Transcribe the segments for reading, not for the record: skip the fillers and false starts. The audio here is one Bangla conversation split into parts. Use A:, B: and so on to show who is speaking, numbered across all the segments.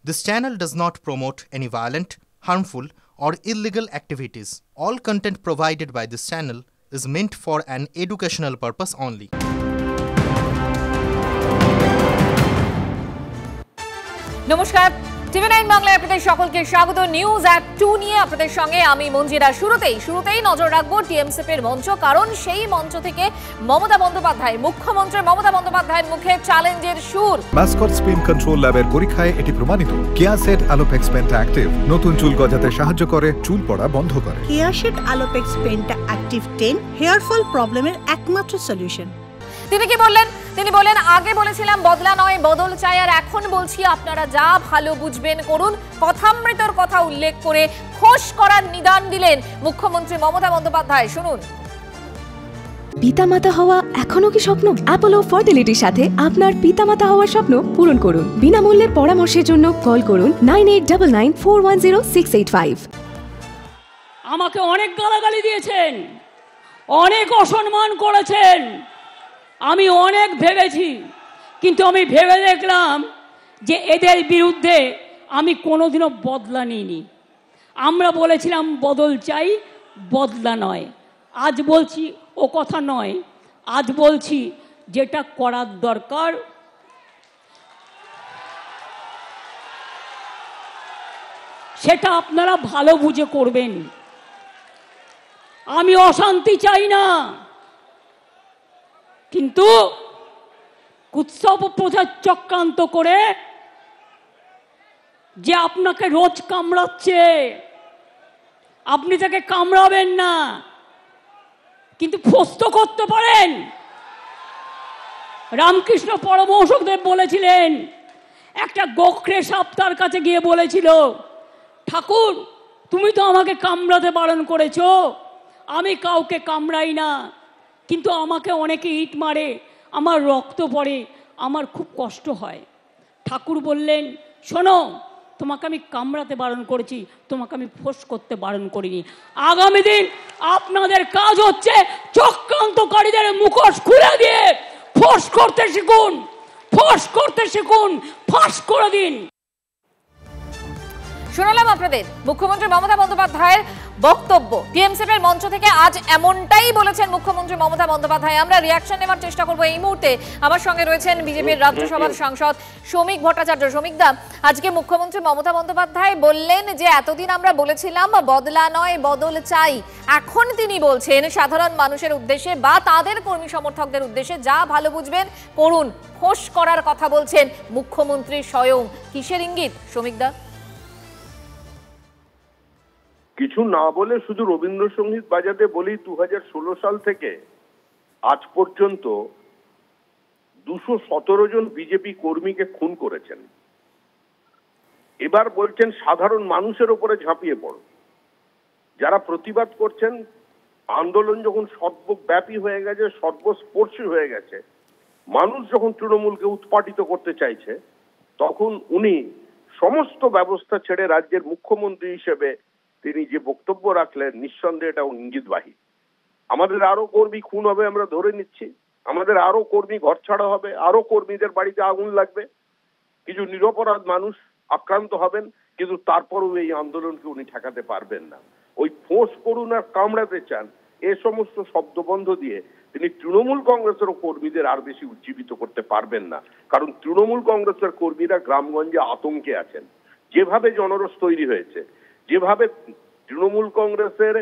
A: This channel does not promote any violent, harmful, or illegal activities. All content provided by this channel is meant for an educational purpose only.
B: নমস্কার, টিভি9 বাংলায় আপনাদের সকলকে স্বাগত। নিউজ অ্যাট 2 নিয়ে আপনাদের সঙ্গে আমি মঞ্জিরা। শুরুতেই নজর রাখবো টিএমসিপির মঞ্চ, কারণ সেই মঞ্চ থেকে মমতা বন্দ্যোপাধ্যায়, মুখ্যমন্ত্রী মমতা বন্দ্যোপাধ্যায়ের মুখে চ্যালেঞ্জের সুর।
C: মাসকট স্পিন কন্ট্রোল ল্যাবের পরীক্ষায় এটি প্রমাণিত। কেয়াসেট আলোপেক্স পেন্টা অ্যাক্টিভ নতুন চুল গজাতে সাহায্য করে, চুল পড়া বন্ধ করে।
D: Keya Seth alopex penta active 10 hair fall প্রবলেমের একমাত্র সলিউশন।
B: তিনি কি বললেন? তিনি বলেন, আগে বলেছিলাম বদলা নয় বদল চাই, আর এখন বলছি আপনারা যা ভালো বুঝবেন করুন। কথামৃতর কথা উল্লেখ করে খোশ করার নিদান দিলেন মুখ্যমন্ত্রী মমতা বন্দ্যোপাধ্যায়। শুনুন।
E: পিতামাতা হওয়া এখনো কি স্বপ্ন? অ্যাপোলো ফার্টিলিটির সাথে আপনার পিতামাতা হওয়ার স্বপ্ন পূরণ করুন। বিনামূল্যে পরামর্শের জন্য কল করুন 9899410685।
F: আমাকে অনেক গালাগালি দিয়েছেন, অনেক অসম্মান করেছেন, আমি অনেক ভেবেছি, কিন্তু আমি ভেবে দেখলাম যে এদের বিরুদ্ধে আমি কোনোদিনও বদলা নিইনি। আমরা বলেছিলাম বদল চাই, বদলা নয়। আজ বলছি ও কথা নয়, আজ বলছি যেটা করার দরকার সেটা আপনারা ভালো বুঝে করবেন। আমি অশান্তি চাই না, কিন্তু কুৎসব প্রচার চক্রান্ত করে যে আপনাকে রোজ কামড়াচ্ছে, আপনি তাকে কামড়াবেন না, কিন্তু ফস্ত করতে পারেন। রামকৃষ্ণ পরমহংসদেব বলেছিলেন, একটা গোখরে সাপ তার কাছে গিয়ে বলেছিল, ঠাকুর তুমি তো আমাকে কামড়াতে বারণ করেছো, আমি কাউকে কামড়াই না, কিন্তু আমাকে অনেকে ইট মারে, আমার রক্ত পড়ে, আমার খুব কষ্ট হয়। ঠাকুর বললেন, শোনো, তোমাকে আমি কামড়াতে বারণ করেছি, তোমাকে আমি ফোঁস করতে বারণ করিনি। আগামী দিন আপনাদের কাজ হচ্ছে চক্রান্তকারীদের মুখোশ খুলে দিয়ে ফোঁস করতে শিখুন, ফোঁস করতে শিখুন, ফাঁস করে দিন।
B: শোনালাম আপনাদের মুখ্যমন্ত্রী মমতা বন্দ্যোপাধ্যায়ের বক্তব্য। টিএমসিপির মঞ্চ থেকে আজ এমনটাই বলেছেন মুখ্যমন্ত্রী মমতা বন্দ্যোপাধ্যায়। আমরা রিয়াকশন নেওয়ার চেষ্টা করব এই মুহূর্তে। আমার সঙ্গে রয়েছেন বিজেপির রাজ্যসভার সাংসদ শ্রমিক ভট্টাচার্য। শ্রমিকদা, আজকে মুখ্যমন্ত্রী মমতা বন্দ্যোপাধ্যায় বললেন যে এতদিন আমরা বলেছিলাম বদলা নয় বদল চাই, এখন তিনি বলছেন সাধারণ মানুষের উদ্দেশ্যে বা তাদের কর্মী সমর্থকদের উদ্দেশ্যে যা ভালো বুঝবেন করুন। ফোঁস করার কথা বলছেন মুখ্যমন্ত্রী স্বয়ং। কিসের ইঙ্গিত শ্রমিকদা?
G: কিছু না বলে শুধু রবীন্দ্রসঙ্গীত বাজাতে বলেই 2016 সাল থেকে আজ পর্যন্ত 217 জন বিজেপি কর্মীকে খুন করেছেন। এবার বলছেন সাধারণ মানুষের উপরে ঝাঁপিয়ে পড়ো। যারা প্রতিবাদ করছেন, আন্দোলন যখন সর্বব্যাপী হয়ে গেছে, সর্বস্পর্শী হয়ে গেছে, মানুষ যখন তৃণমূলকে উৎপাটিত করতে চাইছে, তখন উনি সমস্ত ব্যবস্থা ছেড়ে রাজ্যের মুখ্যমন্ত্রী হিসেবে তিনি যে বক্তব্য রাখলেন, নিঃসন্দেহে এটা ইঙ্গিতবাহী। আমাদের আরো কর্মী খুন হবে আমরা ধরে নিচ্ছি, আমাদের আরো কর্মী ঘরছাড়া হবে, আরো কর্মীদের বাড়িতে আগুন লাগবে, কিছু নিরপরাধ মানুষ আক্রান্ত হবেন, কিন্তু তারপরেও এই আন্দোলনকে উনি ঠেকাতে পারবেন না। ওই ফোঁস করুন আর কামড়াতে চান, এ সমস্ত শব্দবন্ধ দিয়ে তিনি তৃণমূল কংগ্রেসের কর্মীদের আর বেশি উজ্জীবিত করতে পারবেন না। কারণ তৃণমূল কংগ্রেসের কর্মীরা গ্রামগঞ্জে আতঙ্কে আছেন। যেভাবে জনরোষ তৈরি হয়েছে, যেভাবে তৃণমূল কংগ্রেসের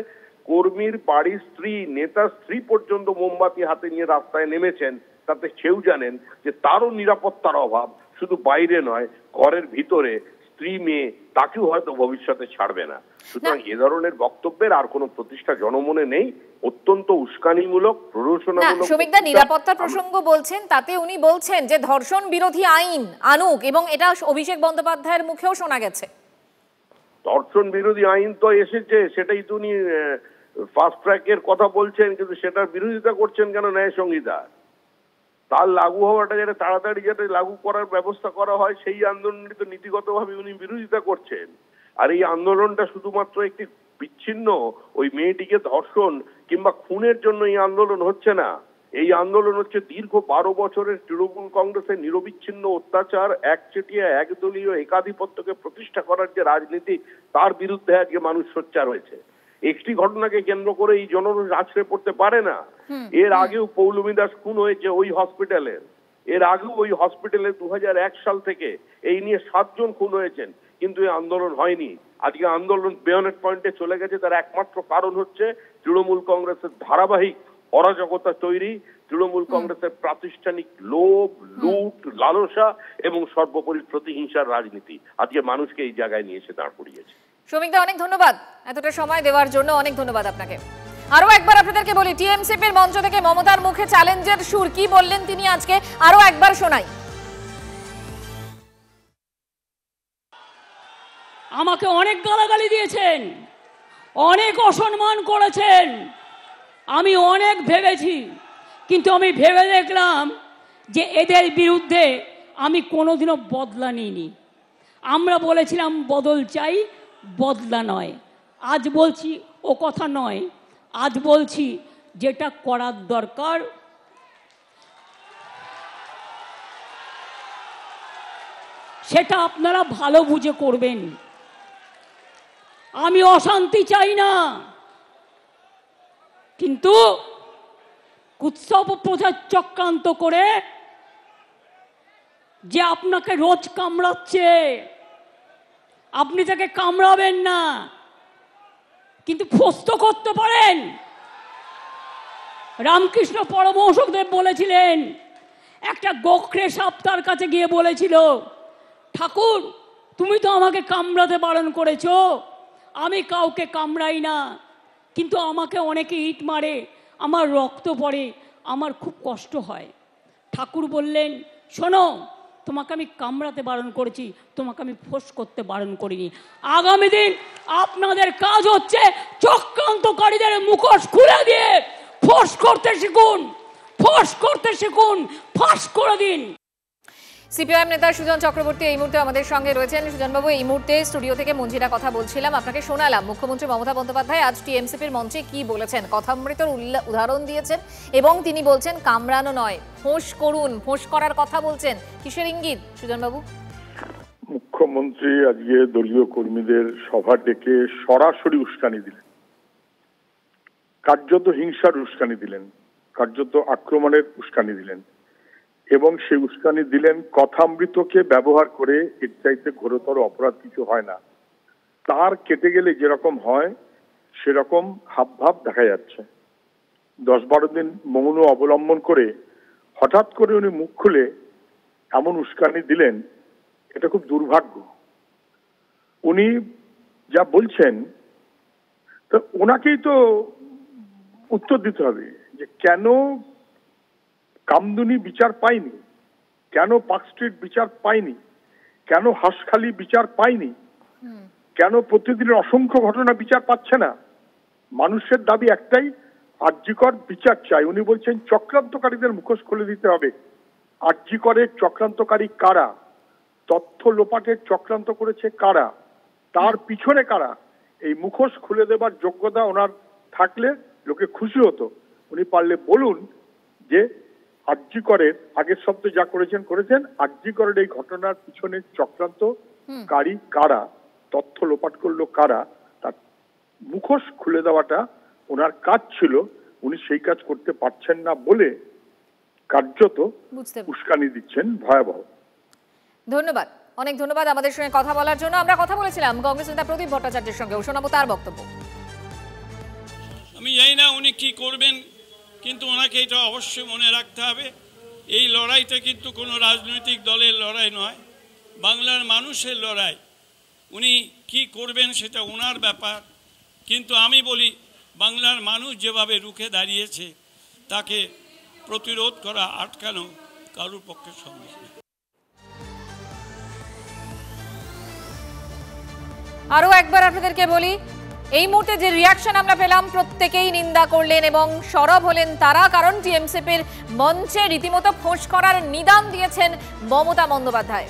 G: কর্মীর বাড়ির স্ত্রী, নেতা স্ত্রী পর্যন্ত মোমবাতি হাতে নিয়ে রাস্তায় নেমেছেন, তাতে সেও জানেন যে তারও নিরাপত্তার অভাব। শুধু বাইরে নয়, ঘরের ভিতরে স্ত্রী মেয়ে, তাকেও হয়তো ভবিষ্যতে ছাড়বে না। সুতরাং এ ধরনের বক্তব্যের আর কোনো প্রতিষ্ঠা জনমনে নেই, অত্যন্ত উস্কানিমূলক, প্ররোচনামূলক।
B: শ্রমিকদা নিরাপত্তার প্রসঙ্গ বলছেন, তাতে উনি বলছেন যে ধর্ষণ বিরোধী আইন আনুক, এবং এটা অভিষেক বন্দ্যোপাধ্যায়ের মুখেও শোনা গেছে।
G: ধর্ষণ বিরোধী আইন তো এসেছে, সেটাই তো উনি ফাস্ট ট্র্যাকের কথা বলছেন, কিন্তু সেটার বিরোধিতা করছেন কেন ন্যায় সংহিতা? তার লাগু হওয়াটা যাতে তাড়াতাড়ি যাতে লাগু করার ব্যবস্থা করা হয়, সেই আন্দোলনটি তো নীতিগতভাবে উনি বিরোধিতা করছেন। আর এই আন্দোলনটা শুধুমাত্র একটি বিচ্ছিন্ন ওই মেয়েটিকে ধর্ষণ কিংবা খুনের জন্য এই আন্দোলন হচ্ছে না। এই আন্দোলন হচ্ছে দীর্ঘ 12 বছরের তৃণমূল কংগ্রেসের নিরবিচ্ছিন্ন অত্যাচার, একচেটিয়া একদলীয় একাধিপত্যকে প্রতিষ্ঠা করার যে রাজনীতি, তার বিরুদ্ধে আজকে মানুষ সোচ্চার হয়েছে। একটি ঘটনাকে কেন্দ্র করে এই জনরোষ আছড়ে পড়তে পারে না। এর আগেও পৌলমী দাস খুন হয়েছে ওই হসপিটালের, এর আগেও ওই হসপিটালে 2001 সাল থেকে এই নিয়ে 7 জন খুন হয়েছেন, কিন্তু এই আন্দোলন হয়নি। আজকে আন্দোলন বেয়নেট পয়েন্টে চলে গেছে, তার একমাত্র কারণ হচ্ছে তৃণমূল কংগ্রেসের ধারাবাহিক অরাজকতা তৈরি, তৃণমূল কংগ্রেসের প্রাতিষ্ঠানিক লোভ, লুট, লালসা এবং সর্বোপরি প্রতিহিংসার রাজনীতি আজকে মানুষকে এই জায়গায় নিয়ে এসে দাঁড় করিয়েছে।
B: শ্রমিকদা, অনেক ধন্যবাদ এতটা সময় দেওয়ার জন্য, অনেক ধন্যবাদ আপনাকে। আরো একবার আপনাদেরকে বলি, টিএমসিপির মঞ্চ থেকে মমতার মুখে চ্যালেঞ্জের সুর, কি বললেন তিনি আজকে, আরো একবার শোনাই।
F: আমাকে অনেক গালাগালি দিয়েছেন, অনেক অসম্মান করেছেন, আমি অনেক ভেবেছি, কিন্তু আমি ভেবে দেখলাম যে এদের বিরুদ্ধে আমি কোনোদিনও বদলা নিইনি। আমরা বলেছিলাম বদল চাই, বদলা নয়। আজ বলছি ও কথা নয়, আজ বলছি যেটা করার দরকার সেটা আপনারা ভালো বুঝে করবেন। আমি অশান্তি চাই না, কিন্তু উৎসব প্রচার চক্রান্ত করে যে আপনাকে রোজ কামড়াচ্ছে, আপনি তাকে কামড়াবেন না, কিন্তু ফস্ত করতে পারেন। রামকৃষ্ণ পরমহংসদেব বলেছিলেন, একটা গোখরে সাপ তার কাছে গিয়ে বলেছিল, ঠাকুর তুমি তো আমাকে কামড়াতে বারণ করেছো, আমি কাউকে কামড়াই না, কিন্তু আমাকে অনেকে ইট মারে, আমার রক্ত পড়ে, আমার খুব কষ্ট হয়। ঠাকুর বললেন, শোনো, তোমাকে আমি কামড়াতে বারণ করেছি, তোমাকে আমি ফোঁস করতে বারণ করিনি। আগামী দিন আপনাদের কাজ হচ্ছে চক্রান্তকারীদের মুখোশ খুলে দিয়ে ফোঁস করতে শিখুন, ফোঁস করতে শিখুন, ফাঁস করে দিন।
B: সিপিআইএম নেতা সুজন চক্রবর্তী এই মুহূর্তে আমাদের সঙ্গে রয়েছেন। সুজনবাবু, এই মুহূর্তে স্টুডিও থেকে মঞ্জিরা কথা বলছিলাম, আপনাকে শোনালাম মুখ্যমন্ত্রী মমতা বন্দ্যোপাধ্যায় আজ টিএমসিপির মঞ্চে কি বলেছেন, কথামৃতর উদাহরণ দিয়েছেন এবং তিনি বলছেন কামড়ানো নয়, ফোঁস করুন, ফোঁস করার কথা বলছেন। কিসের ইঙ্গিত সুজনবাবু?
H: মুখ্যমন্ত্রী আজকে দলীয় কর্মীদের সভা ডেকে সরাসরি উস্কানি দিলেন, কার্যত হিংসার উস্কানি দিলেন, কার্যত আক্রমণের উস্কানি দিলেন, এবং সেই উস্কানি দিলেন কথামৃতকে ব্যবহার করে। এর চাইতে ঘোরতর অপরাধ কিছু হয় না। তার কেটে গেলে যেরকম হয় সেরকম হাবভাব দেখা যাচ্ছে। 10-12 দিন মৌন অবলম্বন করে হঠাৎ করে উনি মুখ খুলে এমন উস্কানি দিলেন, এটা খুব দুর্ভাগ্য। উনি যা বলছেন তো ওনাকেই তো উত্তর দিতে হবে যে কেন কামদুনি বিচার পায়নি, কেন পার্ক স্ট্রিট বিচার পায়নি, কেন হাঁসখালি বিচার পায়নি, কেন প্রতিদিনের অসংখ্য ঘটনা বিচার পাচ্ছে না। মানুষের দাবি একটাই, আরজিকর বিচার চাই। উনি বলছেন চক্রান্তকারীদের মুখোশ খুলে দিতে হবে। আরজিকরের চক্রান্তকারী কারা, তথ্য লোপাটের চক্রান্ত করেছে কারা, তার পিছনে কারা, এই মুখোশ খুলে দেবার যোগ্যতা ওনার থাকলে লোকে খুশি হতো। উনি পারলে বলুন যে আরজিকরের আগের সপ্তাহে যা করেছেন করেছেন, আরজিকরের এই ঘটনার পিছনে চক্রান্তকারী কারা, তথ্য লোপাট করলো কারা, তার মুখোশ খুলে দেওয়াটা ওনার কাজ ছিল। উনি সেই কাজ করতে পারছেন না বলে কার্যত উস্কানি দিচ্ছেন ভয়াবহ।
B: ধন্যবাদ, অনেক ধন্যবাদ আমাদের সঙ্গে কথা বলার জন্য। আমরা কথা বলেছিলাম কংগ্রেস নেতা প্রদীপ ভট্টাচার্যের সঙ্গে, শোনাবো তার বক্তব্য।
I: আমি জানি না উনি কি করবেন, কিন্তু ওনাকে এটা অবশ্যই মনে রাখতে হবে, এই লড়াইটা কিন্তু কোনো রাজনৈতিক দলের লড়াই নয়, বাংলার মানুষের লড়াই। উনি কি করবেন সেটা ওনার ব্যাপার, কিন্তু আমি বলি বাংলার মানুষ যেভাবে রুখে দাঁড়িয়েছে তাকে প্রতিরোধ করা, আটকানো কারোর পক্ষে সম্ভব নয়।
B: আরো একবার আপনাদেরকে বলি, এই মুহূর্তে যে রিয়াকশন আমরা পেলাম, প্রত্যেকেই নিন্দা করলেন এবং সরব হলেন তারা, কারণ টিএমসিপির মঞ্চে রীতিমতো ফোঁস করার নিদান দিয়েছেন মমতা বন্দ্যোপাধ্যায়।